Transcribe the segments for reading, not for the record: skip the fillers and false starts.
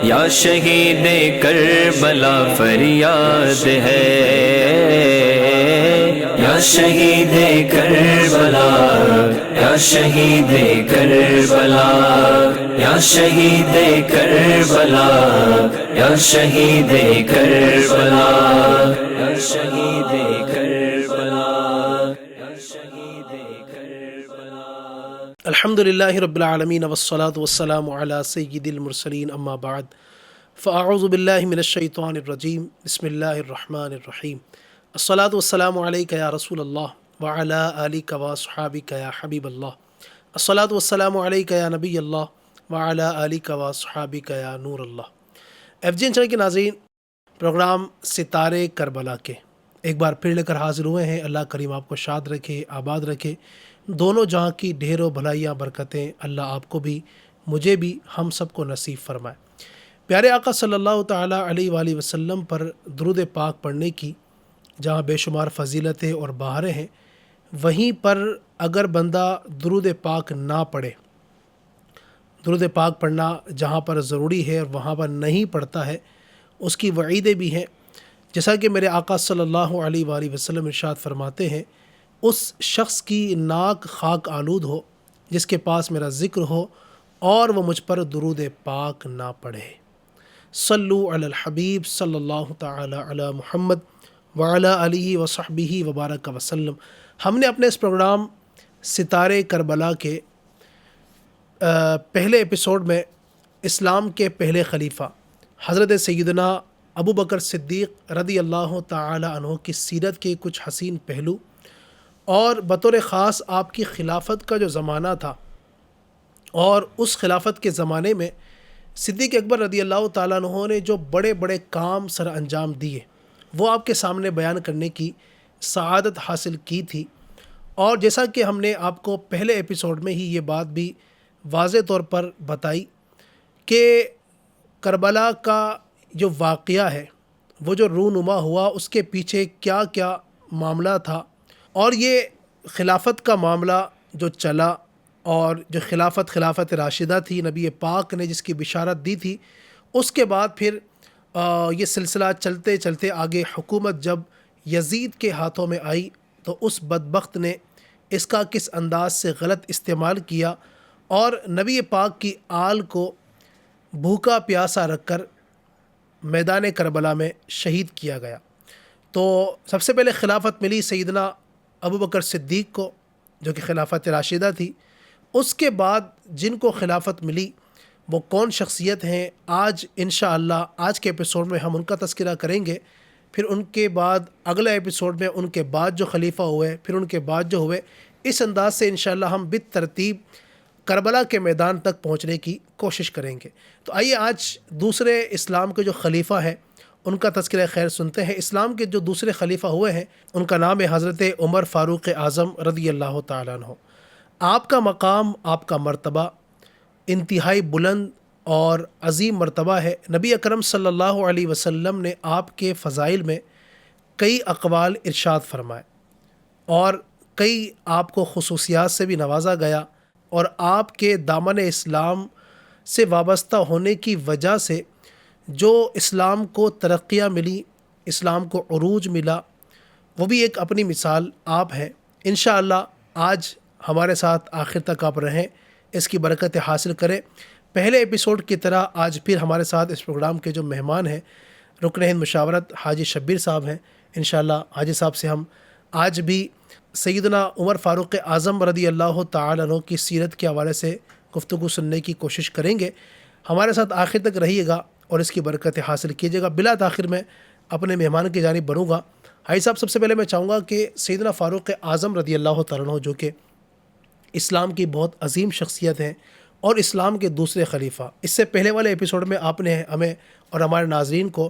یا شہید کربلا فریاد ہے، یا شہید کربلا، یا شہید کربلا، یا شہید کربلا، یا شہید کربلا، یا شہید کربلا، یا شہید کربلا۔ الحمدللہ رب العالمین والصلاة والسلام علی سید المرسلین، اما بعد فاعوذ باللہ من الشیطان الرجیم، بسم اللہ الرحمن الرحیم۔ الصلاة والسلام علیک یا رسول اللہ وعلی آلک واصحابک یا حبیب اللہ، الصلاة والسلام علیک یا نبی اللہ وعلی آلک واصحابک یا نور اللہ۔ ایف جی این چینل کے ناظرین، پروگرام ستارے کربلا کے ایک بار پھر لے کر حاضر ہوئے ہیں۔ اللہ کریم آپ کو شاد رکھے، آباد رکھے، دونوں جہاں کی ڈھیروں بھلائیاں برکتیں اللہ آپ کو بھی، مجھے بھی، ہم سب کو نصیب فرمائے۔ پیارے آقا صلی اللہ تعالیٰ علیہ وآلہ وسلم پر درود پاک پڑھنے کی جہاں بے شمار فضیلتیں اور بہاریں ہیں، وہیں پر اگر بندہ درود پاک نہ پڑھے، درود پاک پڑھنا جہاں پر ضروری ہے اور وہاں پر نہیں پڑھتا ہے، اس کی وعیدیں بھی ہیں۔ جیسا کہ میرے آقا صلی اللہ علیہ وآلہ وسلم ارشاد فرماتے ہیں، اس شخص کی ناک خاک آلود ہو جس کے پاس میرا ذکر ہو اور وہ مجھ پر درود پاک نہ پڑھے۔ صلو علی الحبیب صلی اللہ تعالی علی محمد وعلی آلہ وصحبہ وبارک وسلم۔ ہم نے اپنے اس پروگرام ستارے کربلا کے پہلے ایپیسوڈ میں اسلام کے پہلے خلیفہ حضرت سیدنا ابو بکر صدیق رضی اللہ تعالی عنہ کی سیرت کے کچھ حسین پہلو اور بطور خاص آپ کی خلافت کا جو زمانہ تھا، اور اس خلافت کے زمانے میں صدیق اکبر رضی اللہ تعالیٰ عنہ نے جو بڑے بڑے کام سر انجام دیے، وہ آپ کے سامنے بیان کرنے کی سعادت حاصل کی تھی۔ اور جیسا کہ ہم نے آپ کو پہلے ایپیسوڈ میں ہی یہ بات بھی واضح طور پر بتائی کہ کربلا کا جو واقعہ ہے، وہ جو رونما ہوا، اس کے پیچھے کیا کیا معاملہ تھا، اور یہ خلافت کا معاملہ جو چلا، اور جو خلافت راشدہ تھی، نبی پاک نے جس کی بشارت دی تھی، اس کے بعد پھر یہ سلسلہ چلتے چلتے آگے حکومت جب یزید کے ہاتھوں میں آئی تو اس بدبخت نے اس کا کس انداز سے غلط استعمال کیا اور نبی پاک کی آل کو بھوکا پیاسا رکھ کر میدان کربلا میں شہید کیا گیا۔ تو سب سے پہلے خلافت ملی سیدنا ابو بکر صدیق کو، جو کہ خلافت راشدہ تھی۔ اس کے بعد جن کو خلافت ملی وہ کون شخصیت ہیں، آج انشاءاللہ آج کے ایپیسوڈ میں ہم ان کا تذکرہ کریں گے۔ پھر ان کے بعد اگلے ایپیسوڈ میں ان کے بعد جو خلیفہ ہوئے، پھر ان کے بعد جو ہوئے، اس انداز سے انشاءاللہ ہم بالترتیب کربلا کے میدان تک پہنچنے کی کوشش کریں گے۔ تو آئیے آج دوسرے اسلام کے جو خلیفہ ہیں ان کا تذکرہ خیر سنتے ہیں۔ اسلام کے جو دوسرے خلیفہ ہوئے ہیں ان کا نام ہے حضرت عمر فاروق اعظم رضی اللہ تعالیٰ عنہ۔ آپ کا مقام، آپ کا مرتبہ انتہائی بلند اور عظیم مرتبہ ہے۔ نبی اکرم صلی اللہ علیہ وسلم نے آپ کے فضائل میں کئی اقوال ارشاد فرمائے اور کئی آپ کو خصوصیات سے بھی نوازا گیا، اور آپ کے دامن اسلام سے وابستہ ہونے کی وجہ سے جو اسلام کو ترقیاں ملی، اسلام کو عروج ملا، وہ بھی ایک اپنی مثال آپ ہیں۔ انشاءاللہ آج ہمارے ساتھ آخر تک آپ رہیں، اس کی برکت حاصل کریں۔ پہلے ایپیسوڈ کی طرح آج پھر ہمارے ساتھ اس پروگرام کے جو مہمان ہیں، رکن ہند مشاورت حاجی شبیر صاحب ہیں۔ انشاءاللہ حاجی صاحب سے ہم آج بھی سیدنا عمر فاروق اعظم رضی اللہ تعالیٰ عنہ کی سیرت کے حوالے سے گفتگو سننے کی کوشش کریں گے۔ ہمارے ساتھ آخر تک رہیے گا اور اس کی برکت حاصل کیجیے گا۔ بلا تاخیر میں اپنے مہمان کی جانب بڑھوں گا۔ حاجی صاحب، سب سے پہلے میں چاہوں گا کہ سیدنا فاروق اعظم رضی اللہ تعالیٰ عنہ، جو کہ اسلام کی بہت عظیم شخصیت ہیں اور اسلام کے دوسرے خلیفہ، اس سے پہلے والے ایپیسوڈ میں آپ نے ہمیں اور ہمارے ناظرین کو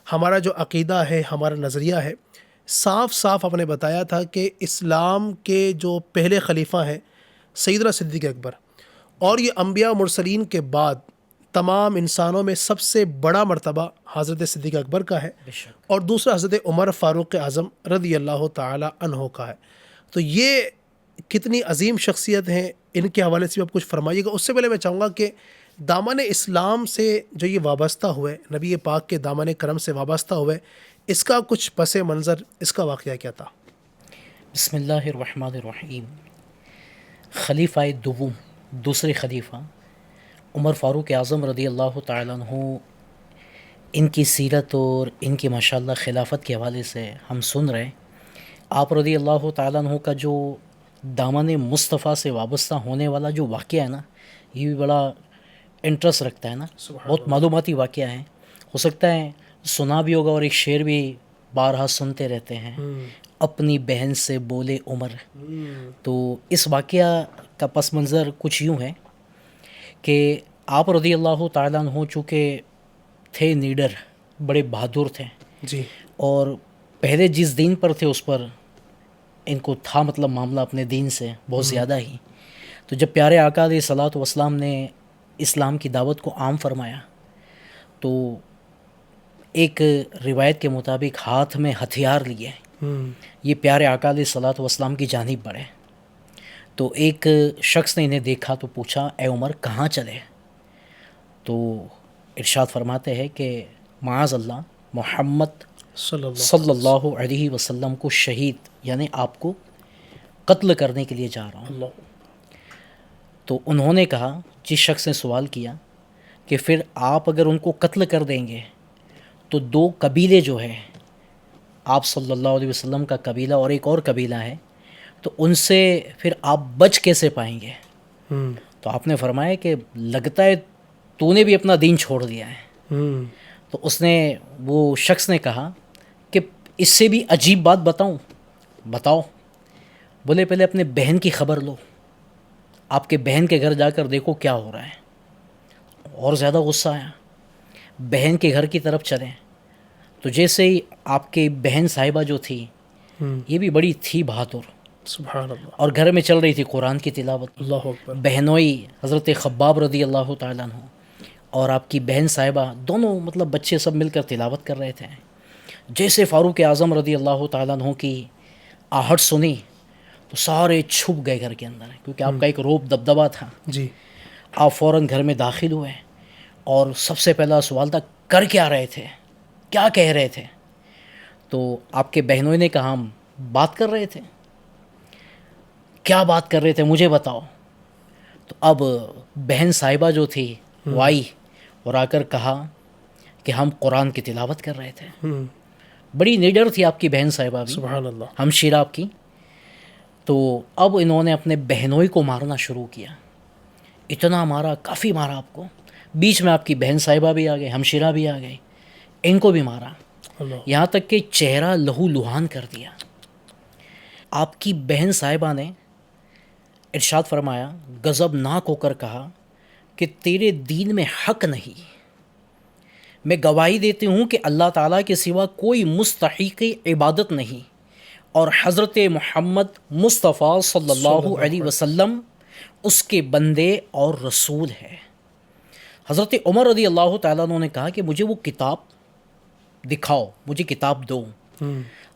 ہمارا جو عقیدہ ہے، ہمارا نظریہ ہے، صاف صاف آپ نے بتایا تھا کہ اسلام کے جو پہلے خلیفہ ہیں سیدنا صدیق اکبر، اور یہ انبیاء و مرسلین کے بعد تمام انسانوں میں سب سے بڑا مرتبہ حضرت صدیق اکبر کا ہے، اور دوسرا حضرت عمر فاروق اعظم رضی اللہ تعالی عنہ کا ہے۔ تو یہ کتنی عظیم شخصیت ہیں، ان کے حوالے سے بھی آپ کچھ فرمائیے گا۔ اس سے پہلے میں چاہوں گا کہ دامن اسلام سے جو یہ وابستہ ہوئے، نبی پاک کے دامن کرم سے وابستہ ہوئے، اس کا کچھ پس منظر، اس کا واقعہ کیا تھا؟ بسم اللہ الرحمن الرحیم۔ خلیفہ دوم، دوسرے خلیفہ عمر فاروق اعظم رضی اللہ تعالیٰ عنہ، ان کی سیرت اور ان کی ماشاءاللہ خلافت کے حوالے سے ہم سن رہے ہیں۔ آپ رضی اللہ تعالیٰ عنہ کا جو دامن مصطفیٰ سے وابستہ ہونے والا جو واقعہ ہے نا، یہ بھی بڑا انٹرسٹ رکھتا ہے نا، بہت معلوماتی واقعہ ہے۔ ہو سکتا ہے سنا بھی ہوگا، اور ایک شعر بھی بارہا سنتے رہتے ہیں، اپنی بہن سے بولے عمر۔ تو اس واقعہ کا پس منظر کچھ یوں ہے کہ آپ رضی اللہ تعالیٰ عنہ چونکہ تھے نیڈر، بڑے بہادر تھے، جی، اور پہلے جس دین پر تھے اس پر ان کو تھا مطلب معاملہ اپنے دین سے بہت زیادہ ہی۔ تو جب پیارے آقا علیہ الصلوۃ والسلام نے اسلام کی دعوت کو عام فرمایا، تو ایک روایت کے مطابق ہاتھ میں ہتھیار لیے یہ پیارے آقا علیہ الصلوۃ والسلام کی جانب بڑھے۔ تو ایک شخص نے انہیں دیکھا تو پوچھا، اے عمر کہاں چلے؟ تو ارشاد فرماتے ہیں کہ معاذ اللہ، محمد صلی اللہ علیہ وسلم کو شہید، یعنی آپ کو قتل کرنے کے لیے جا رہا ہوں۔ اللہ۔ تو انہوں نے کہا، جس شخص نے سوال کیا کہ پھر آپ اگر ان کو قتل کر دیں گے تو دو قبیلے جو ہے، آپ صلی اللہ علیہ وسلم کا قبیلہ اور ایک اور قبیلہ ہے، تو ان سے پھر آپ بچ کیسے پائیں گے؟ تو آپ نے فرمایا کہ لگتا ہے تو نے بھی اپنا دین چھوڑ دیا ہے۔ تو اس نے، وہ شخص نے کہا کہ اس سے بھی عجیب بات بتاؤ۔ بولے پہلے اپنے بہن کی خبر لو، آپ کے بہن کے گھر جا کر دیکھو کیا ہو رہا ہے۔ اور زیادہ غصہ آیا، بہن کے گھر کی طرف چلیں تو جیسے ہی آپ کی بہن صاحبہ جو تھی، یہ بھی بڑی تھی بہادر، سبحان اللہ، اور گھر میں چل رہی تھی قرآن کی تلاوت۔ اللہ اکبر۔ بہنوئی حضرت خباب رضی اللہ تعالیٰ عنہ اور آپ کی بہن صاحبہ دونوں مطلب بچے سب مل کر تلاوت کر رہے تھے۔ جیسے فاروق اعظم رضی اللہ تعالیٰ عنہ کی آہٹ سنی تو سارے چھپ گئے گھر کے اندر، کیونکہ آپ کا ایک روب دبدبا تھا۔ جی، آپ فوراً گھر میں داخل ہوئے، اور سب سے پہلا سوال تھا، کر کیا رہے تھے، کیا کہہ رہے تھے؟ تو آپ کے بہنوئی نے کہا، ہم بات کر رہے تھے۔ کیا بات کر رہے تھے مجھے بتاؤ۔ تو اب بہن صاحبہ جو تھی وہ آئی اور آ کر کہا کہ ہم قرآن کی تلاوت کر رہے تھے۔ بڑی نیڈر تھی آپ کی بہن صاحبہ بھی، سبحان اللہ۔ ہمشیرہ آپ کی۔ تو اب انہوں نے اپنے بہنوئی کو مارنا شروع کیا، اتنا مارا، کافی مارا آپ کو۔ بیچ میں آپ کی بہن صاحبہ بھی آ گئی، ہمشیرہ بھی آ گئی، ان کو بھی مارا، اللہ، یہاں تک کہ چہرہ لہو لہان کر دیا۔ آپ کی بہن صاحبہ نے ارشاد فرمایا، غضب ناک ہو کر کہا کہ تیرے دین میں حق نہیں، میں گواہی دیتی ہوں کہ اللہ تعالیٰ کے سوا کوئی مستحق عبادت نہیں، اور حضرت محمد مصطفیٰ صلی اللہ علیہ وسلم اس کے بندے اور رسول ہے۔ حضرت عمر رضی اللہ تعالیٰ عنہ نے کہا کہ مجھے وہ کتاب دکھاؤ، مجھے کتاب دو۔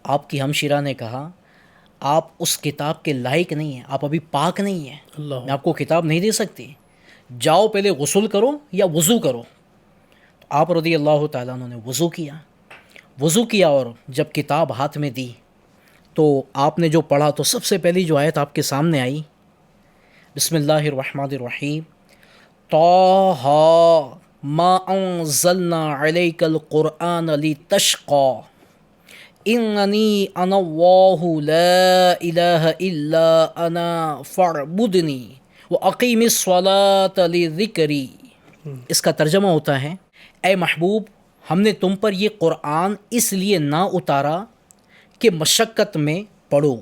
آپ کی ہمشیرہ نے کہا، آپ اس کتاب کے لائق نہیں ہیں، آپ ابھی پاک نہیں ہیں، اللہ، میں آپ کو کتاب نہیں دے سکتی، جاؤ پہلے غسل کرو یا وضو کرو۔ تو آپ رضی اللہ تعالیٰ عنہ نے وضو کیا اور جب کتاب ہاتھ میں دی تو آپ نے جو پڑھا، تو سب سے پہلی جو آیت آپ کے سامنے آئی، بسم اللہ الرحمن الرحیم، طٰہٰ ما انزلنا علیک القرآن لتشقی اننی انا اللہ لا الہ الا انا فاعبدنی واقیم الصلاۃ لذکری۔ اس کا ترجمہ ہوتا ہے، اے محبوب، ہم نے تم پر یہ قرآن اس لیے نہ اتارا کہ مشقت میں پڑھو۔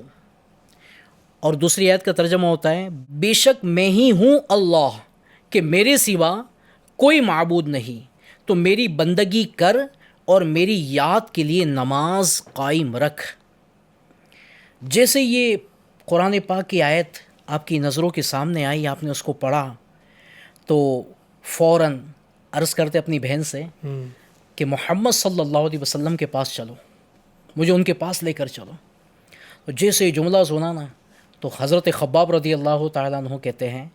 اور دوسری آیت کا ترجمہ ہوتا ہے، بے شک میں ہی ہوں اللہ، کہ میرے سوا کوئی معبود نہیں، تو میری بندگی کر اور میری یاد کے لیے نماز قائم رکھ۔ جیسے یہ قرآن پاک کی آیت آپ کی نظروں کے سامنے آئی، آپ نے اس کو پڑھا، تو فوراً عرض کرتے اپنی بہن سے کہ محمد صلی اللہ علیہ وسلم کے پاس چلو، مجھے ان کے پاس لے کر چلو۔ تو جیسے جملہ سنا نا، تو حضرت خباب رضی اللہ تعالیٰ عنہ کہتے ہیں،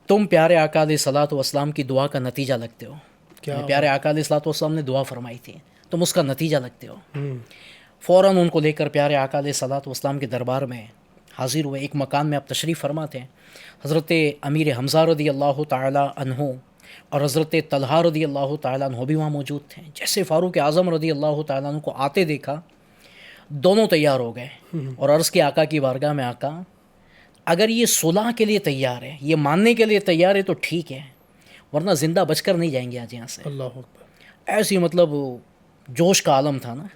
تم پیارے آقا علیہ الصلوۃ والسلام کی دعا کا نتیجہ لگتے ہو. کیا پیارے آقا علیہ الصلوۃ والسلام نے دعا فرمائی تھی، تم اس کا نتیجہ لگتے ہو. ہوں، فوراً ان کو لے کر پیارے آقا علیہ الصلوۃ والسلام کے دربار میں حاضر ہوئے. ایک مکان میں آپ تشریف فرماتے ہیں. حضرت امیر حمزہ رضی اللہ تعالی عنہ اور حضرت طلحہ رضی اللہ تعالیٰ عنہ بھی وہاں موجود تھے. جیسے فاروق اعظم رضی اللہ تعالیٰ عنہ کو آتے دیکھا، دونوں تیار ہو گئے اور عرض کی آقا کی بارگاہ میں، آقا اگر یہ صلح کے لیے تیار ہے، یہ ماننے کے لیے تیار ہے تو ٹھیک ہے، ورنہ زندہ بچ کر نہیں جائیں گے آج یہاں سے. اللہ اکبر. ایسی مطلب جوش کا عالم تھا نا.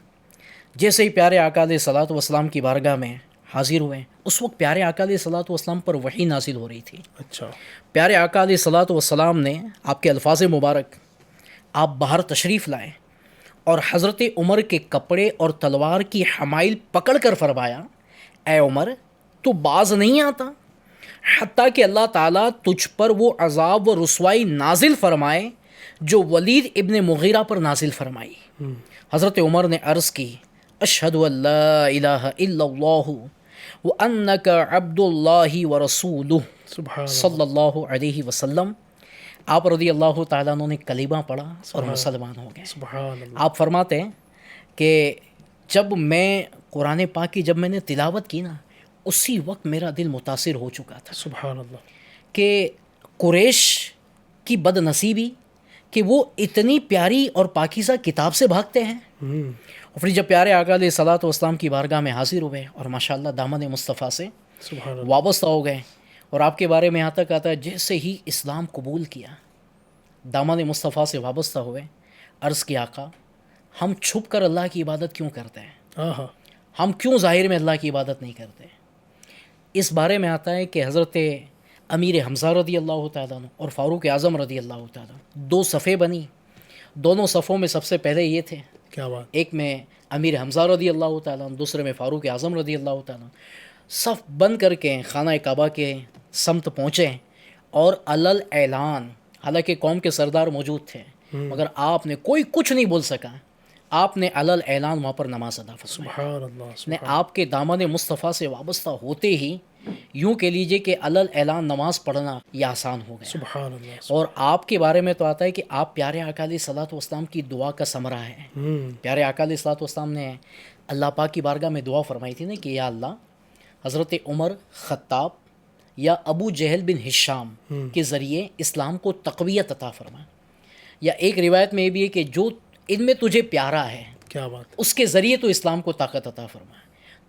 جیسے ہی پیارے آقا علیہ الصلوۃ والسلام کی بارگاہ میں حاضر ہوئے، اس وقت پیارے آقا علیہ الصلوۃ والسلام پر وحی نازل ہو رہی تھی. اچھا. پیارے آقا علیہ الصلوۃ والسلام نے آپ کے الفاظ مبارک، آپ باہر تشریف لائے اور حضرت عمر کے کپڑے اور تلوار کی حمائل پکڑ کر فرمایا، اے عمر تو باز نہیں آتا حتیٰ کہ اللہ تعالیٰ تجھ پر وہ عذاب و رسوائی نازل فرمائے جو ولید ابن مغیرہ پر نازل فرمائی. حضرت عمر نے عرض کی، اشہد ان لا الہ الا اللہ وانک عبد اللہ ورسولہ سبحان صلی اللہ علیہ وسلم. آپ رضی اللہ تعالیٰ عنہ نے کلمہ پڑھا اور مسلمان ہو گئے. سبحان اللہ. آپ فرماتے ہیں کہ جب میں قرآن پاک کی جب میں نے تلاوت کی نا، اسی وقت میرا دل متاثر ہو چکا تھا سبحان اللہ. کہ قریش کی بد نصیبی کہ وہ اتنی پیاری اور پاکیزہ کتاب سے بھاگتے ہیں. اور پھر جب پیارے آقا علیہ الصلوۃ والسلام کی بارگاہ میں حاضر ہوئے اور ماشاءاللہ دامن مصطفیٰ سے سبحان اللہ. وابستہ ہو گئے، اور آپ کے بارے میں یہاں تک آتا ہے جیسے ہی اسلام قبول کیا، دامن مصطفیٰ سے وابستہ ہوئے، عرض کی آقا ہم چھپ کر اللہ کی عبادت کیوں کرتے ہیں؟ ہاں. ہم کیوں ظاہر میں اللہ کی عبادت نہیں کرتے؟ اس بارے میں آتا ہے کہ حضرت امیر حمزہ رضی اللہ تعالیٰ عنہ اور فاروق اعظم رضی اللہ تعالیٰ عنہ، دو صفیں بنی. دونوں صفوں میں سب سے پہلے یہ تھے، کیا بات. ایک میں امیر حمزہ رضی اللہ تعالیٰ عنہ، دوسرے میں فاروق اعظم رضی اللہ تعالیٰ عنہ. صف بند کر کے خانہ کعبہ کے سمت پہنچے اور علل اعلان، حالانکہ قوم کے سردار موجود تھے مگر آپ نے کوئی کچھ نہیں بول سکا، آپ نے علل اعلان وہاں پر نماز ادا فرمائی. سبحان اللہ. نے آپ کے دامن مصطفیٰ سے وابستہ ہوتے ہی یوں کہہ لیجئے کہ علل اعلان نماز پڑھنا یہ آسان ہو گیا. سبحان اللہ. اور آپ کے بارے میں تو آتا ہے کہ آپ پیارے آقا علیہ الصلوۃ والسلام کی دعا کا ثمرہ ہیں. پیارے آقا علیہ الصلوۃ والسلام نے اللہ پاک کی بارگاہ میں دعا فرمائی تھی نا کہ یا اللہ حضرت عمر خطاب یا ابو جہل بن ہشام کے ذریعے اسلام کو تقویت عطا فرما، یا ایک روایت میں یہ بھی ہے کہ جو ان میں تجھے پیارا ہے کیا بات. اس کے ذریعے تو اسلام کو طاقت عطا فرما.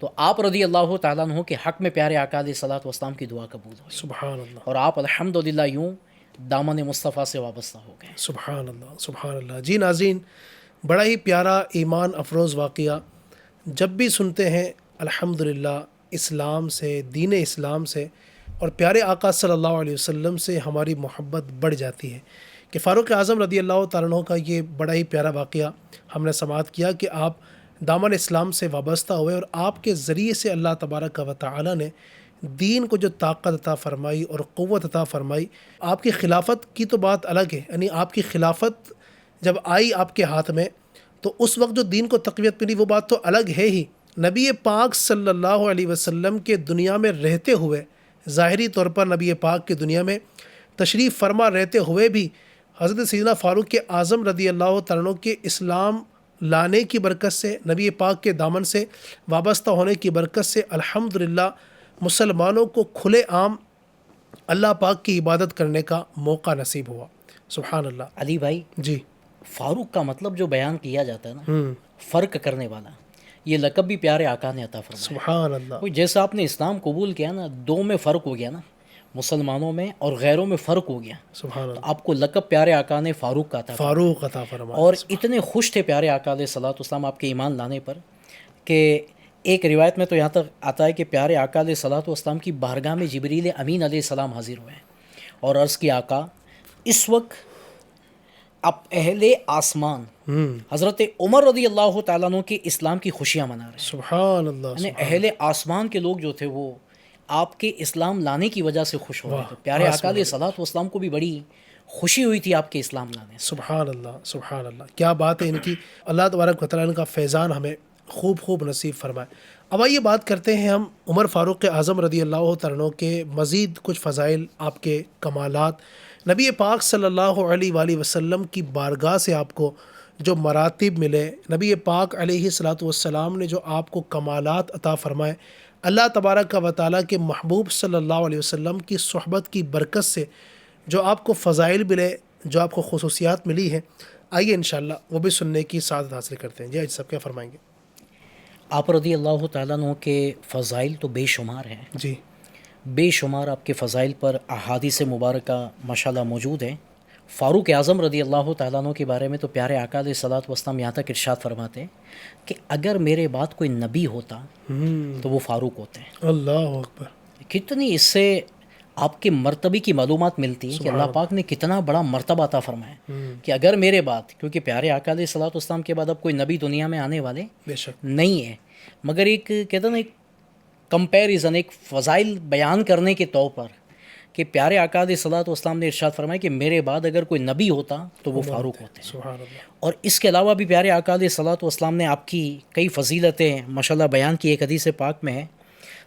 تو آپ رضی اللہ تعالیٰ عنہ کے حق میں پیارے آقا علیہ الصلوۃ والسلام کی دعا قبول ہوئی سبحان اللہ. اور آپ الحمدللہ یوں دامن مصطفیٰ سے وابستہ ہو گئے. سبحان اللہ. سبحان اللہ. جی ناظرین، بڑا ہی پیارا ایمان افروز واقعہ. جب بھی سنتے ہیں الحمدللہ اسلام سے، دین اسلام سے اور پیارے آقا صلی اللہ علیہ وسلم سے ہماری محبت بڑھ جاتی ہے. کہ فاروق اعظم رضی اللہ تعالیٰ عنہ کا یہ بڑا ہی پیارا واقعہ ہم نے سماعت کیا کہ آپ دامن اسلام سے وابستہ ہوئے اور آپ کے ذریعے سے اللہ تبارک و تعالیٰ نے دین کو جو طاقت عطا فرمائی اور قوت عطا فرمائی. آپ کی خلافت کی تو بات الگ ہے، یعنی آپ کی خلافت جب آئی آپ کے ہاتھ میں تو اس وقت جو دین کو تقویت ملی وہ بات تو الگ ہے ہی. نبی پاک صلی اللہ علیہ وسلم کے دنیا میں رہتے ہوئے، ظاہری طور پر نبی پاک کی دنیا میں تشریف فرما رہتے ہوئے بھی حضرت سیدنا فاروق اعظم رضی اللہ تعالیٰ عنہ کے اسلام لانے کی برکت سے، نبی پاک کے دامن سے وابستہ ہونے کی برکت سے الحمدللہ مسلمانوں کو کھلے عام اللہ پاک کی عبادت کرنے کا موقع نصیب ہوا. سبحان اللہ. علی بھائی، جی. فاروق کا مطلب جو بیان کیا جاتا ہے نا، فرق کرنے والا، یہ لقب بھی پیارے آقا نے عطا فرمایا. سبحان اللہ. جیسا آپ نے اسلام قبول کیا نا، دو میں فرق ہو گیا نا، مسلمانوں میں اور غیروں میں فرق ہو گیا. سبحان اللہ. آپ کو لقب پیارے آقا نے فاروق کا عطا فرمایا. فاروق عطا فرمایا. اور اتنے خوش تھے پیارے آقا علیہ الصلوۃ والسلام آپ کے ایمان لانے پر کہ ایک روایت میں تو یہاں تک آتا ہے کہ پیارے آقا علیہ الصلوۃ والسلام کی بارگاہ میں جبریل امین علیہ السلام حاضر ہوئے اور عرض کی آقا اس وقت اب اہل آسمان حضرت عمر رضی اللہ تعالیٰ عنہ کے اسلام کی خوشیاں منا رہے ہیں. سبحان اللہ. یعنی اہل آسمان کے لوگ جو تھے وہ آپ کے اسلام لانے کی وجہ سے خوش ہو رہے تھے. پیارے آقا علیہ الصلوۃ والسلام کو بھی بڑی خوشی ہوئی تھی آپ کے اسلام لانے سے. سبحان اللہ. سبحان اللہ. کیا بات ہے ان کی. اللہ تبارک و تعالیٰ کا فیضان ہمیں خوب نصیب فرمائے. اب آئیے بات کرتے ہیں ہم عمر فاروق اعظم رضی اللہ تعالیٰ عنہ کے مزید کچھ فضائل، آپ کے کمالات، نبی پاک صلی اللہ علیہ وآلہ وسلم کی بارگاہ سے آپ کو جو مراتب ملے، نبی پاک علیہ الصلاۃ والسلام نے جو آپ کو کمالات عطا فرمائے، اللہ تبارک و تعالیٰ کے محبوب صلی اللہ علیہ وسلم کی صحبت کی برکت سے جو آپ کو فضائل ملے، جو آپ کو خصوصیات ملی ہیں، آئیے انشاءاللہ وہ بھی سننے کی سعادت حاصل کرتے ہیں. جی سب کیا فرمائیں گے؟ آپ رضی اللہ تعالیٰ عنہ کے فضائل تو بے شمار ہیں. جی بے شمار آپ کے فضائل پر احادیث مبارکہ ماشاءاللہ موجود ہیں. فاروق اعظم رضی اللہ تعالیٰ عنہ کے بارے میں تو پیارے آقا علیہ الصلوۃ والسلام یہاں تک ارشاد فرماتے ہیں کہ اگر میرے بعد کوئی نبی ہوتا تو وہ فاروق ہوتے ہیں. اللہ اکبر. کتنی اس سے آپ کے مرتبے کی معلومات ملتی ہیں کہ اللہ پاک نے کتنا بڑا مرتبہ عطا فرمایا کہ اگر میرے بعد، کیونکہ پیارے آقا علیہ الصلوۃ والسلام کے بعد اب کوئی نبی دنیا میں آنے والے بے شک نہیں ہے، مگر ایک کہتے ہیں نا، ایک کمپیریزن، ایک فضائل بیان کرنے کے طور پر کہ پیارے آقا علیہ الصلوۃ والسلام نے ارشاد فرمایا کہ میرے بعد اگر کوئی نبی ہوتا تو وہ فاروق ہوتے ہیں. سبحان اللہ. اور اس کے علاوہ بھی پیارے آقا علیہ الصلوۃ والسلام نے آپ کی کئی فضیلتیں ماشاءاللہ بیان کی. ایک حدیث پاک میں ہے،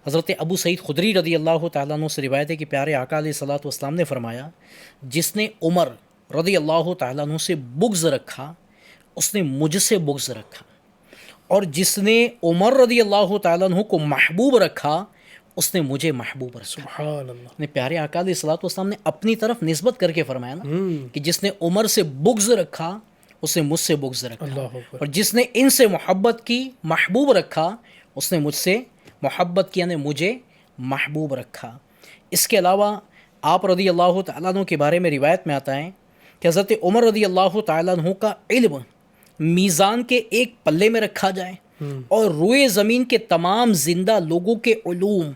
حضرت ابو سعید خدری رضی اللہ تعالیٰ عنہ سے روایت ہے کہ پیارے آقا علیہ الصلوۃ والسلام نے فرمایا، جس نے عمر رضی اللہ تعالیٰ عنہ سے بغض رکھا اس نے مجھ سے بغض رکھا، اور جس نے عمر رضی اللہ تعالیٰ عنہ کو محبوب رکھا اس نے مجھے محبوب رکھا. سبحان اللہ. نے پیارے آقا علیہ الصلوۃ والسلام نے اپنی طرف نسبت کر کے فرمایا نا کہ جس نے عمر سے بغض رکھا اس نے مجھ سے بغض رکھا، اللہ اکبر. اور جس نے ان سے محبت کی محبوب رکھا اس نے مجھ سے محبت کی، یعنی مجھے محبوب رکھا. اس کے علاوہ آپ رضی اللہ تعالیٰ عنہ کے بارے میں روایت میں آتا ہے کہ حضرت عمر رضی اللہ تعالیٰ عنہ کا علم میزان کے ایک پلے میں رکھا جائے اور روئے زمین کے تمام زندہ لوگوں کے علوم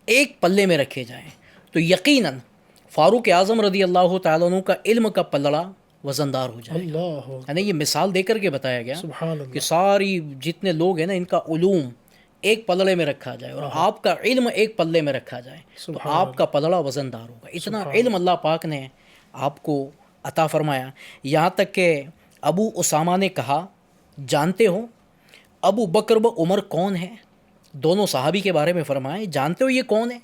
ایک پلے میں رکھے جائیں تو یقیناً فاروق اعظم رضی اللہ تعالیٰ عنہ کا علم کا پلڑا وزندار ہو جائے. اللہ اکبر. یعنی یہ مثال دے کر کے بتایا گیا سبحان اللہ. کہ ساری جتنے لوگ ہیں نا ان کا علوم ایک پلڑے میں رکھا جائے اور آپ کا علم ایک پلے میں رکھا جائے تو آپ کا پلڑا وزندار ہوگا. اتنا علم اللہ پاک نے آپ کو عطا فرمایا. یہاں تک کہ ابو اسامہ نے کہا، جانتے ہو ابو بکر و عمر کون ہے؟ دونوں صحابی کے بارے میں فرمائے، جانتے ہو یہ کون ہے؟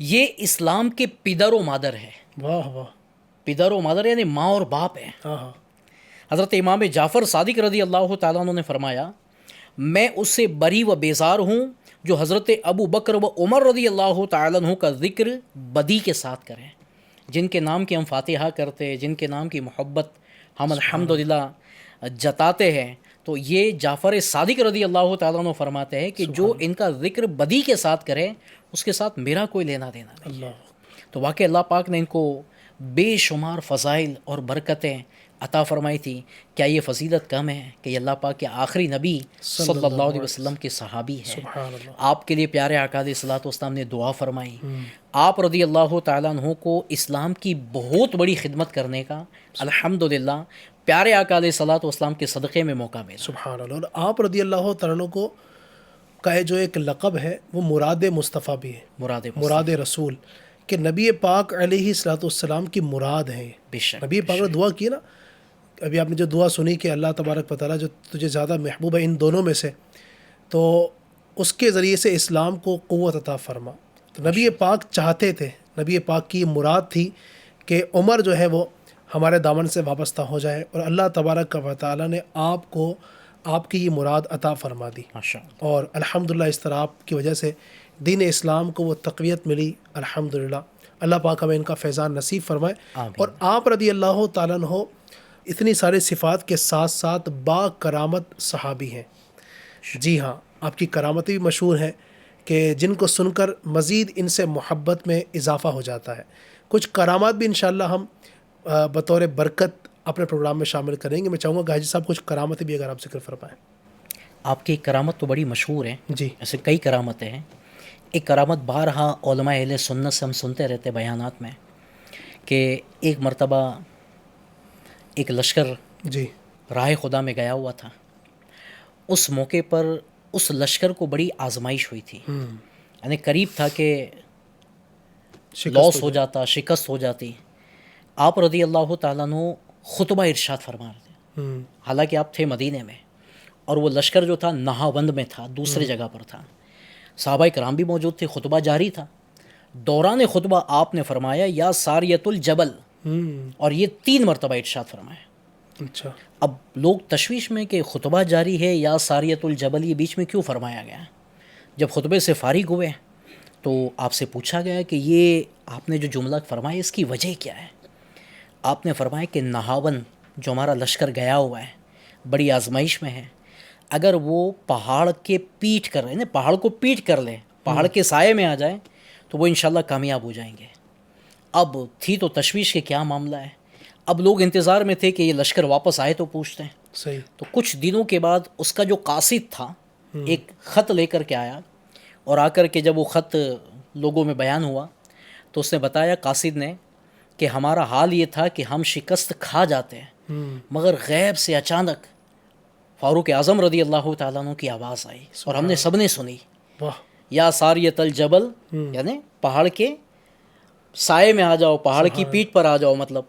یہ اسلام کے پدر و مادر ہے. واہ واہ. پدر و مادر یعنی ماں اور باپ ہے. ہاں. حضرت امام جعفر صادق رضی اللہ تعالیٰ عنہ نے فرمایا، میں اس سے بری و بیزار ہوں جو حضرت ابو بکر و عمر رضی اللہ تعالیٰ عنہ کا ذکر بدی کے ساتھ کریں. جن کے نام کی ہم فاتحہ کرتے، جن کے نام کی محبت ہم الحمدللہ جتاتے ہیں، تو یہ جعفر صادق رضی اللہ تعالیٰ عنہ فرماتے ہیں کہ جو ان کا ذکر بدی کے ساتھ کرے اس کے ساتھ میرا کوئی لینا دینا نہیں. اللہ. تو واقعی اللہ پاک نے ان کو بے شمار فضائل اور برکتیں عطا فرمائی تھی. کیا یہ فضیلت کم ہے کہ یہ اللہ پاک کے آخری نبی صلی اللہ علیہ وسلم کے صحابی ہے؟ سبحان اللہ. آپ کے لیے پیارے آقا علیہ الصلوۃ والسلام نے دعا فرمائی. آپ رضی اللہ تعالیٰ عنہ کو اسلام کی بہت بڑی خدمت کرنے کا الحمدللہ پیارے آقا علیہ الصلوۃ والسلام کے صدقے میں موقع ملا. سبحان اللہ. اور آپ رضی اللہ تعالیٰ عنہ کو کا جو ایک لقب ہے وہ مراد مصطفیٰ بھی ہے، مراد رسول، کہ نبی پاک علیہ الصلوۃ والسلام کی مراد ہے. بے شک نبی پاک نے دعا کی نا، ابھی آپ نے جو دعا سنی کہ اللہ تبارک و تعالیٰ جو تجھے زیادہ محبوب ہے ان دونوں میں سے، تو اس کے ذریعے سے اسلام کو قوت عطا فرما. تو نبی پاک چاہتے تھے، نبی پاک کی مراد تھی کہ عمر جو ہے وہ ہمارے دامن سے وابستہ ہو جائے، اور اللہ تبارک و تعالیٰ نے آپ کو آپ کی یہ مراد عطا فرما دی. ماشاءاللہ. اور الحمدللہ اس طرح آپ کی وجہ سے دین اسلام کو وہ تقویت ملی. الحمدللہ اللہ پاک ہمیں ان کا فیضان نصیب فرمائے. آمین. اور آپ رضی اللہ تعالیٰ عنہ اتنی سارے صفات کے ساتھ ساتھ با کرامت صحابی ہیں. جی ہاں، آپ کی کرامتیں بھی مشہور ہیں کہ جن کو سن کر مزید ان سے محبت میں اضافہ ہو جاتا ہے. کچھ کرامات بھی انشاءاللہ ہم بطور برکت اپنے پروگرام میں شامل کریں گے. میں چاہوں گا کہ حاجی صاحب کچھ کرامتیں بھی اگر آپ ذکر فرمائیں. آپ کی کرامت تو بڑی مشہور ہے. جی. ایسے کئی کرامتیں ہیں. ایک کرامت بارہا علماء اہل سنت سے ہم سنتے رہتے بیانات میں کہ ایک مرتبہ ایک لشکر جی راہ خدا میں گیا ہوا تھا. اس موقع پر اس لشکر کو بڑی آزمائش ہوئی تھی. یعنی قریب تھا کہ لاس ہو جاتا، شکست ہو جاتی. آپ رضی اللہ تعالیٰ عنہ خطبہ ارشاد فرما رہے تھے. حالانکہ آپ تھے مدینے میں، اور وہ لشکر جو تھا نہاوند میں تھا، دوسرے جگہ پر تھا. صحابہ کرام بھی موجود تھے، خطبہ جاری تھا. دوران خطبہ آپ نے فرمایا یا ساریت الجبل، اور یہ 3 مرتبہ ارشاد فرمایا. اچھا. اب لوگ تشویش میں کہ خطبہ جاری ہے یا ساریت الجبل، یہ بیچ میں کیوں فرمایا گیا؟ جب خطبے سے فارغ ہوئے تو آپ سے پوچھا گیا کہ یہ آپ نے جو جملہ فرمایا اس کی وجہ کیا ہے؟ آپ نے فرمایا کہ نہاون جو ہمارا لشکر گیا ہوا ہے بڑی آزمائش میں ہے، اگر وہ پہاڑ کے پیٹ کر رہے ہیں، پہاڑ کو پیٹ کر لے، پہاڑ کے سائے میں آ جائے تو وہ انشاءاللہ کامیاب ہو جائیں گے. اب تھی تو تشویش کہ کیا معاملہ ہے. اب لوگ انتظار میں تھے کہ یہ لشکر واپس آئے تو پوچھتے ہیں. صحیح. تو کچھ دنوں کے بعد اس کا جو قاصد تھا ایک خط لے کر کے آیا، اور آ کر کے جب وہ خط لوگوں میں بیان ہوا تو اس نے بتایا، قاصد نے، کہ ہمارا حال یہ تھا کہ ہم شکست کھا جاتے ہیں، مگر غیب سے اچانک فاروق اعظم رضی اللہ تعالیٰ عنہ کی آواز آئی اور ہم نے سب نے سنی، واہ. یا ساریت الجبل، یعنی پہاڑ کے سائے میں آ جاؤ، پہاڑ کی پیٹھ پر آ جاؤ. مطلب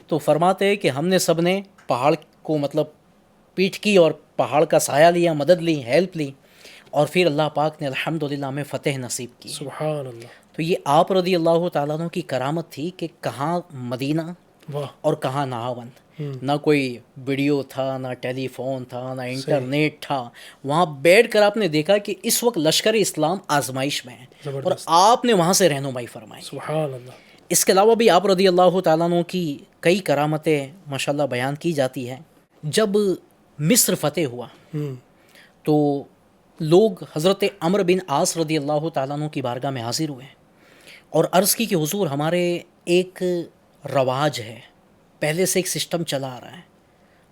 تو فرماتے ہیں کہ ہم نے سب نے پہاڑ کو مطلب پیٹھ کی اور پہاڑ کا سایہ لیا، مدد لی، ہیلپ لی، اور پھر اللہ پاک نے الحمدللہ ہمیں فتح نصیب کی. سبحان اللہ. تو یہ آپ رضی اللہ تعالیٰ عنہ کی کرامت تھی کہ کہاں مدینہ واہ. اور کہاں نہاوند. نہ کوئی ویڈیو تھا، نہ ٹیلی فون تھا، نہ انٹرنیٹ تھا. وہاں بیٹھ کر آپ نے دیکھا کہ اس وقت لشکر اسلام آزمائش میں ہے اور آپ نے وہاں سے رہنمائی فرمائی. سبحان اللہ. اس کے علاوہ بھی آپ رضی اللہ تعالیٰ عنہ کی کئی کرامتیں ماشاءاللہ بیان کی جاتی ہیں. جب مصر فتح ہوا تو لوگ حضرت عمرو بن عاص رضی اللہ تعالیٰ عنہ کی بارگاہ میں حاضر ہوئے اور عرض کی کہ حضور ہمارے ایک رواج ہے، پہلے سے ایک سسٹم چلا آ رہا ہے.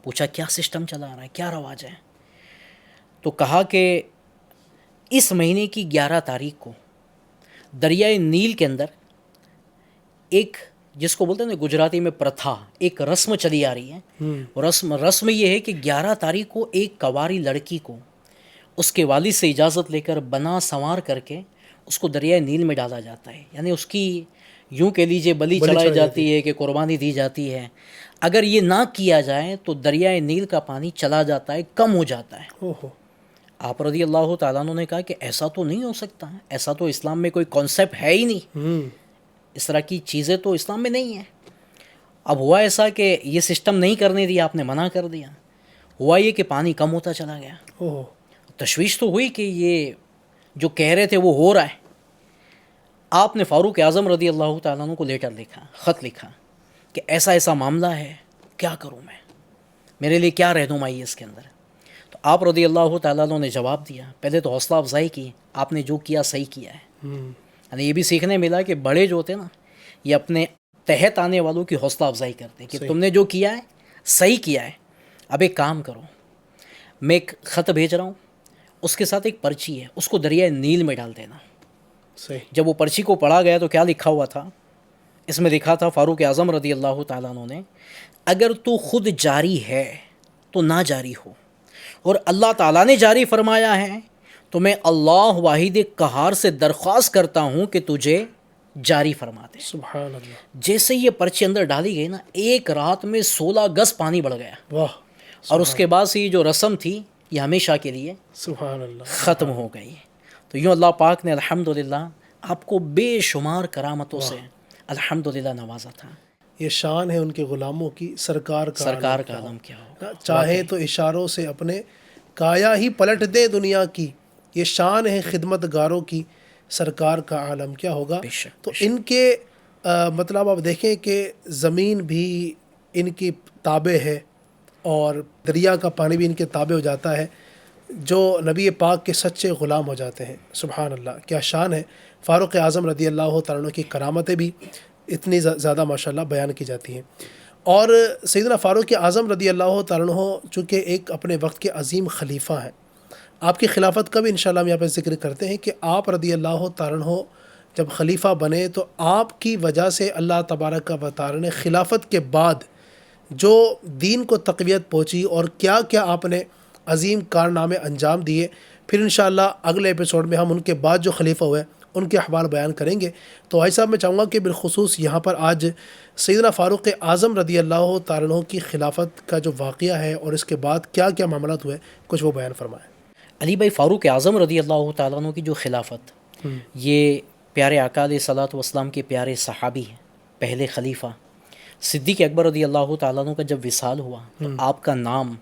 پوچھا کیا سسٹم چلا آ رہا ہے، کیا رواج ہے؟ تو کہا کہ اس مہینے کی 11 تاریخ کو دریائے نیل کے اندر ایک، جس کو بولتے ہیں نا گجراتی میں پرتھا، ایک رسم چلی آ رہی ہے. رسم یہ ہے کہ 11 تاریخ کو ایک کنواری لڑکی کو اس کے والد سے اجازت لے کر بنا سنوار کر کے اس کو دریائے نیل میں ڈالا جاتا ہے. یعنی اس کی یوں کہہ لیجئے بلی چڑھائی جاتی ہے کہ قربانی دی جاتی ہے. اگر یہ نہ کیا جائے تو دریائے نیل کا پانی چلا جاتا ہے، کم ہو جاتا ہے. آپ رضی اللہ تعالیٰ عنہ نے کہا کہ ایسا تو نہیں ہو سکتا، ایسا تو اسلام میں کوئی کانسیپٹ ہے ہی نہیں، اس طرح کی چیزیں تو اسلام میں نہیں ہیں. اب ہوا ایسا کہ یہ سسٹم نہیں کرنے دیا، آپ نے منع کر دیا. ہوا یہ کہ پانی کم ہوتا چلا گیا. تشویش تو ہوئی کہ یہ جو کہہ رہے تھے وہ ہو رہا ہے. آپ نے فاروق اعظم رضی اللہ تعالیٰ عنہ کو لیٹر لکھا، خط لکھا کہ ایسا ایسا معاملہ ہے، کیا کروں میں، میرے لیے کیا رہنمائی ہے اس کے اندر. تو آپ رضی اللہ تعالیٰ عنہ نے جواب دیا. پہلے تو حوصلہ افزائی کی، آپ نے جو کیا صحیح کیا ہے. یعنی یہ بھی سیکھنے ملا کہ بڑے جو ہوتے ہیں نا، یہ اپنے تحت آنے والوں کی حوصلہ افزائی کرتے ہیں کہ تم نے جو کیا ہے صحیح کیا ہے. اب ایک کام کرو، میں ایک خط بھیج رہا ہوں، اس کے ساتھ ایک پرچی ہے، اس کو دریائے نیل میں ڈال دینا. جب وہ پرچی کو پڑھا گیا تو کیا لکھا ہوا تھا؟ اس میں لکھا تھا فاروق اعظم رضی اللہ تعالیٰ عنہ نے، اگر تو خود جاری ہے تو نہ جاری ہو، اور اللہ تعالیٰ نے جاری فرمایا ہے تو میں اللہ واحد قہار سے درخواست کرتا ہوں کہ تجھے جاری فرما دے. سبحان اللہ. جیسے یہ پرچی اندر ڈالی گئی نا، ایک رات میں 16 گز پانی بڑھ گیا. واہ. اور اس کے بعد سے یہ جو رسم تھی یہ ہمیشہ کے لیے سبحان اللہ ختم ہو گئی. تو یوں اللہ پاک نے الحمدللہ آپ کو بے شمار کرامتوں سے الحمدللہ نوازا تھا. یہ شان ہے ان کے غلاموں کی، سرکار کا عالم کیا ہو. چاہے تو اشاروں سے اپنے کایا ہی پلٹ دے دنیا کی. یہ شان ہے خدمت گاروں کی، سرکار کا عالم کیا ہوگا. تو ان کے مطلب آپ دیکھیں کہ زمین بھی ان کی تابع ہے اور دریا کا پانی بھی ان کے تابع ہو جاتا ہے، جو نبی پاک کے سچے غلام ہو جاتے ہیں. سبحان اللہ، کیا شان ہے. فاروق اعظم رضی اللہ تعالیٰ عنہ کی کرامتیں بھی اتنی زیادہ ماشاءاللہ بیان کی جاتی ہیں. اور سیدنا فاروق اعظم رضی اللہ تعالیٰ عنہ چونکہ ایک اپنے وقت کے عظیم خلیفہ ہیں، آپ کی خلافت کا بھی انشاءاللہ ہم یہاں پہ ذکر کرتے ہیں کہ آپ رضی اللہ تعالیٰ عنہ جب خلیفہ بنے تو آپ کی وجہ سے اللہ تبارک و تعالیٰ نے خلافت کے بعد جو دین کو تقویت پہنچی اور کیا کیا آپ نے عظیم کارنامے انجام دیے، پھر انشاءاللہ اگلے ایپیسوڈ میں ہم ان کے بعد جو خلیفہ ہوئے ان کے احوال بیان کریں گے۔ تو بھائی صاحب میں چاہوں گا کہ بالخصوص یہاں پر آج سیدنا فاروق اعظم رضی اللہ تعالیٰ عنہ کی خلافت کا جو واقعہ ہے اور اس کے بعد کیا کیا معاملات ہوئے کچھ وہ بیان فرمائیں۔ علی بھائی، فاروق اعظم رضی اللہ تعالیٰ عنہ کی جو خلافت، یہ پیارے آقا علیہ صلاۃ والسلام کے پیارے صحابی ہیں، پہلے خلیفہ صدیق اکبر رضی اللہ تعالیٰ عنہ کا جب وصال ہوا تو آپ کا نام،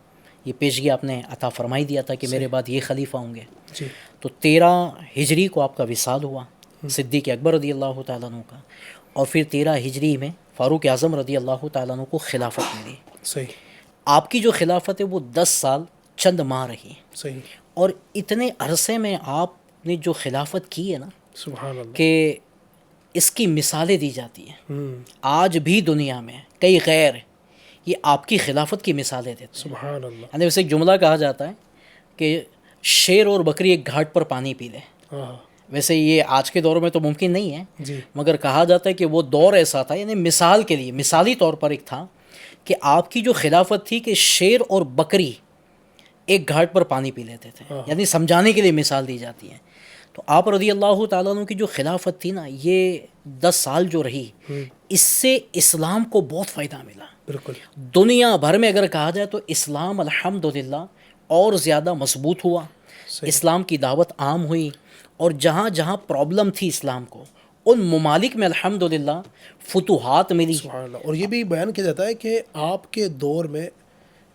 یہ پیشگی آپ نے عطا فرمائی دیا تھا کہ میرے بعد یہ خلیفہ ہوں گے۔ جی تو 13 ہجری کو آپ کا وصال ہوا صدیق اکبر رضی اللہ تعالیٰ عنہ کا، اور پھر 13 ہجری میں فاروق اعظم رضی اللہ تعالیٰ عنہ کو خلافت ملی۔ صحیح آپ کی جو خلافت ہے وہ 10 سال چند ماہ رہی، صحیح اور اتنے عرصے میں آپ نے جو خلافت کی ہے نا سبحان اللہ۔ کہ اس کی مثالیں دی جاتی ہیں۔ آج بھی دنیا میں کئی غیر یہ آپ کی خلافت کی مثالیں دیتے ہیں۔ سبحان اللہ۔ یعنی ویسے ایک جملہ کہا جاتا ہے کہ شیر اور بکری ایک گھاٹ پر پانی پی لے۔ ہاں ویسے یہ آج کے دور میں تو ممکن نہیں ہے، جی مگر کہا جاتا ہے کہ وہ دور ایسا تھا، یعنی مثال کے لیے، مثالی طور پر ایک تھا کہ آپ کی جو خلافت تھی کہ شیر اور بکری ایک گھاٹ پر پانی پی لیتے تھے، یعنی سمجھانے کے لیے مثال دی جاتی ہے۔ تو آپ رضی اللہ تعالیٰ عنہ کی جو خلافت تھی نا، یہ 10 سال جو رہی، اس سے اسلام کو بہت فائدہ ملا۔ بالکل دنیا بھر میں اگر کہا جائے تو اسلام الحمدللہ اور زیادہ مضبوط ہوا، اسلام کی دعوت عام ہوئی، اور جہاں جہاں پرابلم تھی اسلام کو، ان ممالک میں الحمدللہ فتوحات ملی۔ سبحان اللہ۔ اور یہ بھی بیان کیا جاتا ہے کہ آپ کے دور میں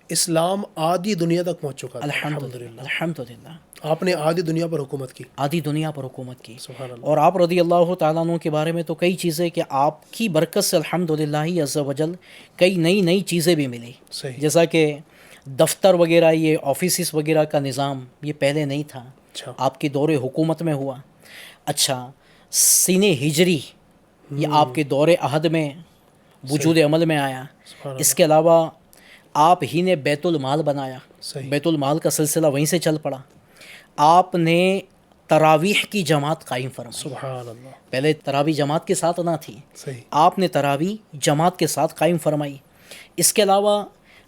اسلام آدھی دنیا تک پہنچ چکا تھا۔ الحمدللہ الحمدللہ آپ نے آدھی دنیا پر حکومت کی۔ آدھی دنیا پر حکومت کی۔ سبحان اللہ۔ اور آپ رضی اللہ تعالیٰ عنہ کے بارے میں تو کئی چیزیں کہ آپ کی برکت سے الحمدللہ عز و جل کئی نئی چیزیں بھی ملی، صحیح جیسا کہ دفتر وغیرہ، یہ آفیسز وغیرہ کا نظام یہ پہلے نہیں تھا، اچھا آپ کی دور حکومت میں ہوا۔ اچھا، سین ہجری یہ آپ کے دور عہد میں وجود عمل میں آیا۔ سبحان اس کے علاوہ آپ ہی نے بیت المال بنایا، صحیح بیت المال کا سلسلہ وہیں سے چل پڑا۔ آپ نے تراویح کی جماعت قائم فرمائی، سبحان اللہ۔ پہلے تراویح جماعت کے ساتھ نہ تھی، صحیح آپ نے تراویح جماعت کے ساتھ قائم فرمائی۔ اس کے علاوہ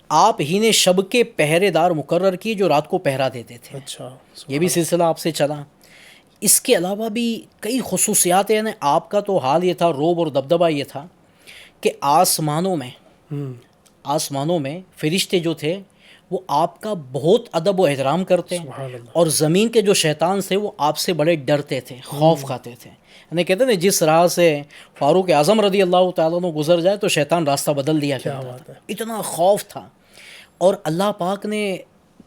آپ ہی نے شب کے پہرے دار مقرر کیے جو رات کو پہرا دیتے تھے، اچھا یہ بھی سلسلہ آپ سے چلا۔ اس کے علاوہ بھی کئی خصوصیات ہیں، آپ کا تو حال یہ تھا، روب اور دبدبہ یہ تھا کہ آسمانوں میں فرشتے جو تھے وہ آپ کا بہت ادب و احترام کرتے ہیں، سبحان اللہ۔ اور زمین کے جو شیطان تھے وہ آپ سے بڑے ڈرتے تھے، خوف کھاتے تھے۔ یعنی کہتے ہیں جس راہ سے فاروق اعظم رضی اللہ تعالیٰ عنہ گزر جائے تو شیطان راستہ بدل دیا کرتا تھا، اتنا خوف تھا۔ اور اللہ پاک نے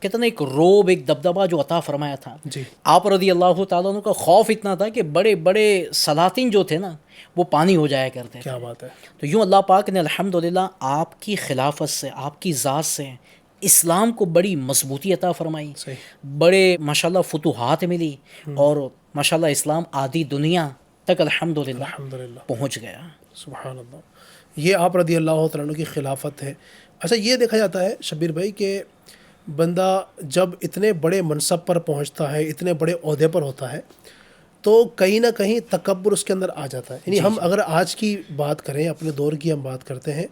کہتے ہیں ایک روب، ایک دبدبہ جو عطا فرمایا تھا۔ جی آپ رضی اللہ تعالیٰ عنہ کا خوف اتنا تھا کہ بڑے بڑے سلاطین جو تھے نا وہ پانی ہو جایا کرتے تھے۔ کیا بات ہے۔ تو یوں اللہ پاک نے الحمدللہ آپ کی خلافت سے، آپ کی ذات سے اسلام کو بڑی مضبوطی عطا فرمائی، صحیح بڑے ماشاءاللہ فتوحات ملی، اور ماشاءاللہ اسلام آدھی دنیا تک الحمدللہ الحمدللہ۔ پہنچ گیا۔ سبحان اللہ۔ یہ آپ رضی اللہ تعالیٰ عنہ کی خلافت ہے۔ اچھا، یہ دیکھا جاتا ہے شبیر بھائی کہ بندہ جب اتنے بڑے منصب پر پہنچتا ہے، اتنے بڑے عہدے پر ہوتا ہے، تو کہیں نہ کہیں تکبر اس کے اندر آ جاتا ہے۔ یعنی ہم اگر آج کی بات کریں، اپنے دور کی ہم بات کرتے ہیں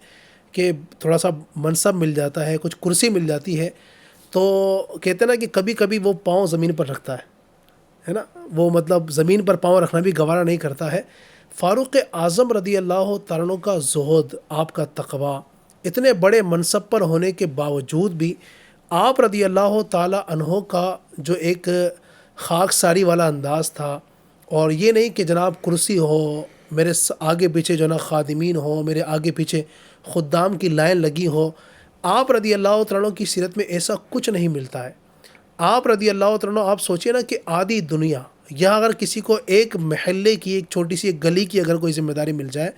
کہ تھوڑا سا منصب مل جاتا ہے، کچھ کرسی مل جاتی ہے، تو کہتے ہیں نا کہ کبھی کبھی وہ پاؤں زمین پر رکھتا ہے نا، وہ مطلب زمین پر پاؤں رکھنا بھی گوارا نہیں کرتا ہے۔ فاروق اعظم رضی اللہ تعالیٰ عنہ کا زہد، آپ کا تقوی، اتنے بڑے منصب پر ہونے کے باوجود بھی آپ رضی اللہ تعالیٰ عنہ کا جو ایک خاک ساری والا انداز تھا، اور یہ نہیں کہ جناب کرسی ہو، میرے آگے پیچھے جو نا خادمین ہو، میرے آگے پیچھے خدام کی لائن لگی ہو، آپ رضی اللہ تعالیٰ عنہ کی سیرت میں ایسا کچھ نہیں ملتا ہے۔ آپ رضی اللہ تعالیٰ عنہ، آپ سوچئے نا کہ آدھی دنیا، یہاں اگر کسی کو ایک محلے کی، ایک چھوٹی سی ایک گلی کی اگر کوئی ذمہ داری مل جائے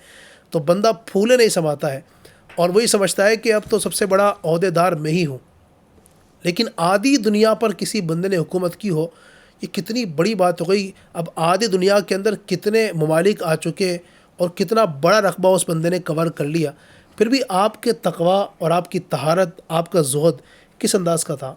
تو بندہ پھولے نہیں سماتا ہے، اور وہی سمجھتا ہے کہ اب تو سب سے بڑا عہدے دار میں ہی ہوں۔ لیکن آدھی دنیا پر کسی بندے نے حکومت کی ہو، یہ کتنی بڑی بات ہو گئی۔ اب آدھی دنیا کے اندر کتنے ممالک آ چکے اور کتنا بڑا رقبہ اس بندے نے کور کر لیا، پھر بھی آپ کے تقوی اور آپ کی طہارت، آپ کا زہد کس انداز کا تھا؟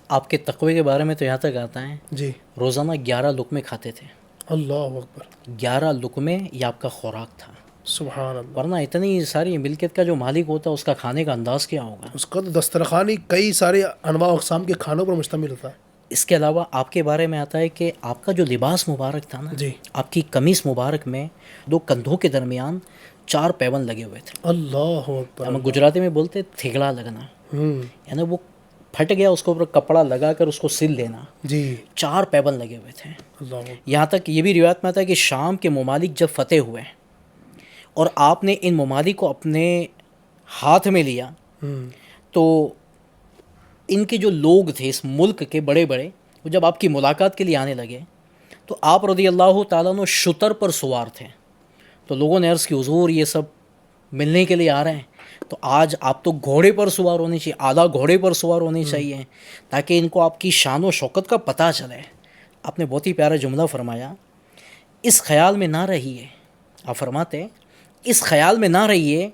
آپ کے تقوی کے بارے میں تو یہاں تک آتا ہے، جی روزانہ 11 لقمے کھاتے تھے۔ اللہ اکبر۔ 11 لقمے یہ آپ کا خوراک تھا، سبحان اللہ۔ ورنہ اتنی ساری ملکیت کا جو مالک ہوتا ہے اس کا کھانے کا انداز کیا ہوگا؟ اس کا تو دسترخوان ہی کئی سارے انواع و اقسام کے کھانوں پر مشتمل ہوتا ہے۔ اس کے علاوہ آپ کے بارے میں آتا ہے کہ آپ کا جو لباس مبارک تھا نا، جی آپ کی قمیص مبارک میں 2 کندھوں کے درمیان 4 پیون لگے ہوئے تھے. اللہ اکبر. ہم گجراتی میں بولتے تھیگڑا لگنا، ہوں یعنی وہ پھٹ گیا، اس کے اوپر کپڑا لگا کر اس کو سل دینا. جی 4 پیون لگے ہوئے تھے. اللہ اکبر. یہاں تک یہ بھی روایت میں آتا ہے کہ شام کے ممالک جب فتح ہوئے اور آپ نے ان ممالک کو اپنے ہاتھ میں لیا ہوں تو ان کے جو لوگ تھے اس ملک کے بڑے بڑے، وہ جب آپ کی ملاقات کے لیے آنے لگے تو آپ رضی اللہ تعالیٰ عنہ شتر پر سوار تھے. تو لوگوں نے عرض کی حضور یہ سب ملنے کے لیے آ رہے ہیں، تو آج آپ تو گھوڑے پر سوار ہونے چاہیے، اعلیٰ گھوڑے پر سوار ہونے چاہیے تاکہ ان کو آپ کی شان و شوکت کا پتہ چلے. آپ نے بہت ہی پیارا جملہ فرمایا، اس خیال میں نہ رہیے، آپ فرماتے ہیں اس خیال میں نہ رہیے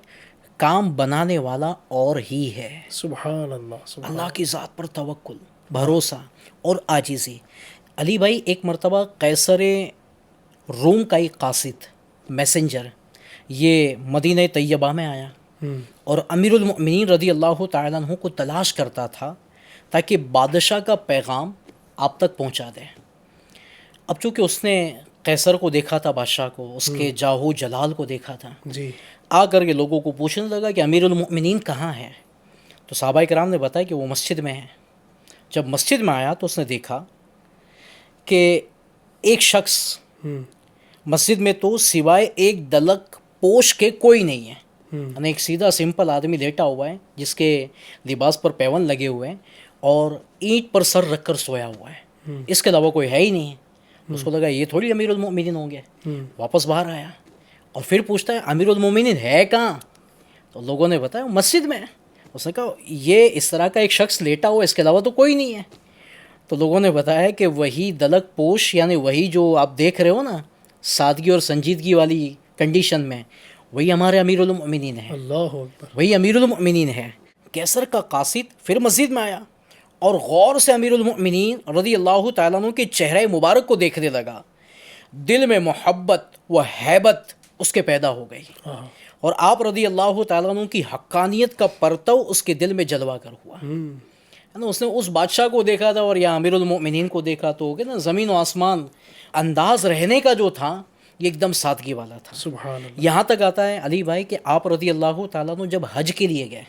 کام بنانے والا اور ہی ہے. سبحان اللہ. سبحان اللہ کی ذات پر توکل، بھروسہ اور عاجزی. علی بھائی ایک مرتبہ قیصر روم کا ایک قاصد میسنجر یہ مدینہ طیبہ میں آیا اور امیر المؤمنین رضی اللہ تعالیٰ عنہ کو تلاش کرتا تھا تاکہ بادشاہ کا پیغام آپ تک پہنچا دے. اب چونکہ اس نے قیصر کو دیکھا تھا، بادشاہ کو، اس کے جاہو جلال کو دیکھا تھا، جی آ کر کے لوگوں کو پوچھنے لگا کہ امیر المؤمنین کہاں ہے. تو صحابہ کرام نے بتایا کہ وہ مسجد میں ہے. جب مسجد میں آیا تو اس نے دیکھا کہ ایک شخص مسجد میں تو سوائے ایک دلک پوش کے کوئی نہیں ہے، یعنی ایک سیدھا سمپل آدمی لیٹا ہوا ہے جس کے لباس پر پیون لگے ہوئے ہیں اور اینٹ پر سر رکھ کر سویا ہوا ہے، اس کے علاوہ کوئی ہے ہی نہیں ہے. اس کو لگا یہ تھوڑی امیر المؤمنین ہوں گے. واپس باہر آیا اور پھر پوچھتا ہے امیر المؤمنین ہے کہاں؟ تو لوگوں نے بتایا مسجد میں. اس نے کہا یہ اس طرح کا ایک شخص لیٹا ہوا، اس کے علاوہ تو کوئی نہیں ہے. تو لوگوں نے بتایا کہ وہی دلک پوش، یعنی وہی جو آپ دیکھ رہے ہو نا سادگی اور سنجیدگی والی کنڈیشن میں، وہی ہمارے امیر المؤمنین ہیں، اللہ اکبر. وہی امیر المؤمنین ہے. قیصر کا قاصد پھر مسجد میں آیا اور غور سے امیر المؤمنین رضی اللہ تعالیٰ عنہ کے چہرے مبارک کو دیکھنے لگا. دل میں محبت و ہیبت اس کے پیدا ہو گئی اور آپ رضی اللہ تعالیٰ عنہ کی حقانیت کا پرتو اس کے دل میں جلوہ کر ہوا. اس نے اس بادشاہ کو دیکھا تھا اور یا امیر المؤمنین کو دیکھا تو کہ نا زمین و آسمان انداز رہنے کا جو تھا یہ ایک دم سادگی والا تھا. سبحان اللہ. یہاں تک آتا ہے علی بھائی کہ آپ رضی اللہ تعالیٰ عنہ جب حج کے لیے گئے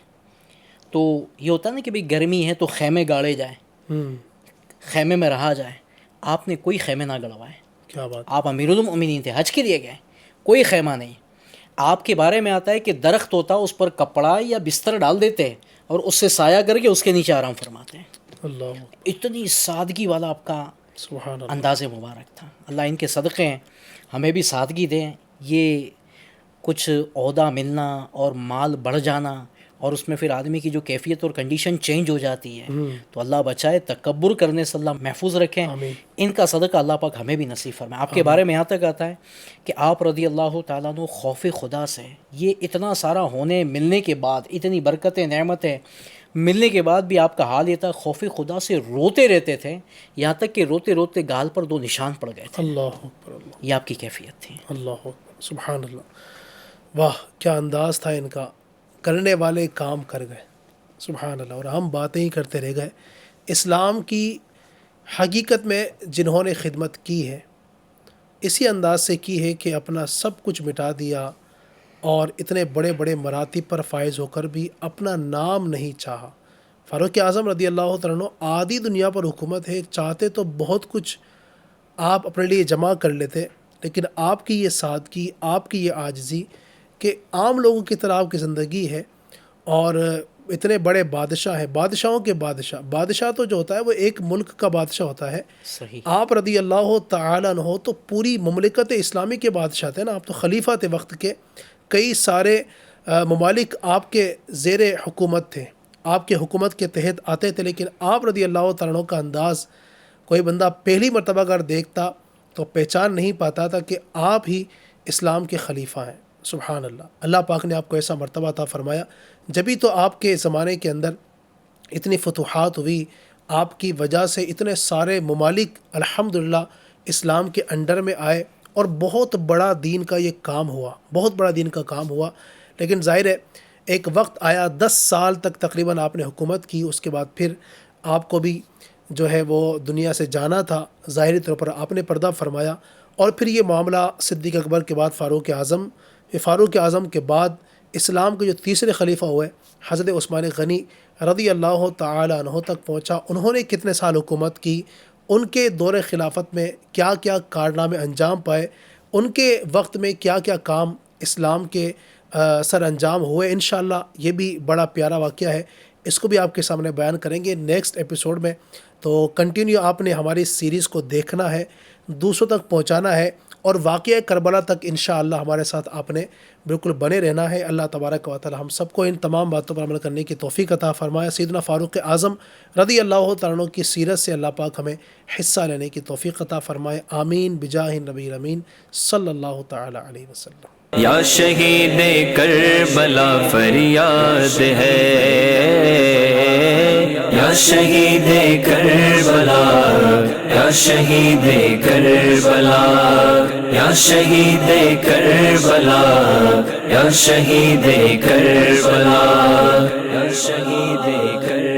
تو یہ ہوتا نا کہ بھئی گرمی ہے تو خیمے گاڑے جائیں، خیمے میں رہا جائے. آپ نے کوئی خیمے نہ گڑوائے. کیا بات. آپ امیر المؤمنین تھے، حج کے لیے گئے، کوئی خیمہ نہیں. آپ کے بارے میں آتا ہے کہ درخت ہوتا اس پر کپڑا یا بستر ڈال دیتے اور اس سے سایہ کر کے اس کے نیچے آرام فرماتے ہیں. اللہ اکبر. اتنی سادگی والا آپ کا سبحان اللہ. انداز مبارک تھا. اللہ ان کے صدقے ہیں ہمیں بھی سادگی دیں. یہ کچھ عہدہ ملنا اور مال بڑھ جانا اور اس میں پھر آدمی کی جو کیفیت اور کنڈیشن چینج ہو جاتی ہے تو اللہ بچائے، تکبر کرنے سے اللہ محفوظ رکھیں. آمین. ان کا صدقہ اللہ پاک ہمیں بھی نصیب فرمائے. آپ کے بارے میں یہاں تک آتا ہے کہ آپ رضی اللہ تعالیٰ عنہ خوف خدا سے، یہ اتنا سارا ہونے ملنے کے بعد، اتنی برکتیں نعمتیں ملنے کے بعد بھی آپ کا حال یہ تھا، خوف خدا سے روتے رہتے تھے، یہاں تک کہ روتے روتے گال پر 2 نشان پڑ گئے تھے. اللہ اکبر. اللہ. یہ آپ کی کیفیت تھی. اللہ اکبر. سبحان اللہ. واہ کیا انداز تھا ان کا. کرنے والے کام کر گئے. سبحان اللہ. اور ہم باتیں ہی کرتے رہ گئے. اسلام کی حقیقت میں جنہوں نے خدمت کی ہے اسی انداز سے کی ہے کہ اپنا سب کچھ مٹا دیا اور اتنے بڑے بڑے مراتب پر فائز ہو کر بھی اپنا نام نہیں چاہا. فاروق اعظم رضی اللہ تعالیٰ عنہ آدھی دنیا پر حکومت ہے، چاہتے تو بہت کچھ آپ اپنے لیے جمع کر لیتے، لیکن آپ کی یہ سادگی، آپ کی یہ عاجزی کہ عام لوگوں کی طرح آپ کی زندگی ہے اور اتنے بڑے بادشاہ ہیں، بادشاہوں کے بادشاہ. بادشاہ تو جو ہوتا ہے وہ ایک ملک کا بادشاہ ہوتا ہے. صحیح. آپ رضی اللہ تعالیٰ عنہ تو پوری مملکت اسلامی کے بادشاہ تھے نا. آپ تو خلیفہ تھے وقت کے. کئی سارے ممالک آپ کے زیر حکومت تھے، آپ کے حکومت کے تحت آتے تھے، لیکن آپ رضی اللہ تعالیٰ عنہ کا انداز کوئی بندہ پہلی مرتبہ اگر دیکھتا تو پہچان نہیں پاتا تھا کہ آپ ہی اسلام کے خلیفہ ہیں. سبحان اللہ. اللہ پاک نے آپ کو ایسا مرتبہ عطا فرمایا. جبھی تو آپ کے زمانے کے اندر اتنی فتوحات ہوئی، آپ کی وجہ سے اتنے سارے ممالک الحمدللہ اسلام کے انڈر میں آئے اور بہت بڑا دین کا یہ کام ہوا، بہت بڑا دین کا کام ہوا. لیکن ظاہر ہے ایک وقت آیا، 10 سال تک تقریباً آپ نے حکومت کی. اس کے بعد پھر آپ کو بھی جو ہے وہ دنیا سے جانا تھا، ظاہری طور پر آپ نے پردہ فرمایا، اور پھر یہ معاملہ صدیق اکبر کے بعد فاروق اعظم کے بعد اسلام کے جو تیسرے خلیفہ ہوئے حضرت عثمان غنی رضی اللہ تعالی عنہ تک پہنچا۔ انہوں نے کتنے سال حکومت کی، ان کے دور خلافت میں کیا کیا کارنامے انجام پائے، ان کے وقت میں کیا کیا کام اسلام کے سر انجام ہوئے، انشاءاللہ یہ بھی بڑا پیارا واقعہ ہے، اس کو بھی آپ کے سامنے بیان کریں گے نیکسٹ ایپیسوڈ میں۔ تو کنٹینیو آپ نے ہماری سیریز کو دیکھنا ہے، دوسروں تک پہنچانا ہے، اور واقعہ کربلا تک انشاءاللہ ہمارے ساتھ آپ نے بالکل بنے رہنا ہے۔ اللہ تبارک و تعالی ہم سب کو ان تمام باتوں پر عمل کرنے کی توفیق عطا فرمائے۔ سیدنا فاروق اعظم رضی اللہ تعالیٰ عنہ کی سیرت سے اللہ پاک ہمیں حصہ لینے کی توفیق عطا فرمائے، آمین بجاہ نبی الامین صلی اللہ تعالی علیہ وسلم۔ یا شہید کربلا فریاد ہے، یا شہید کربلا، یا شہید کربلا، یا شہید کربلا، یا شہید کربلا، یا شہید کربلا۔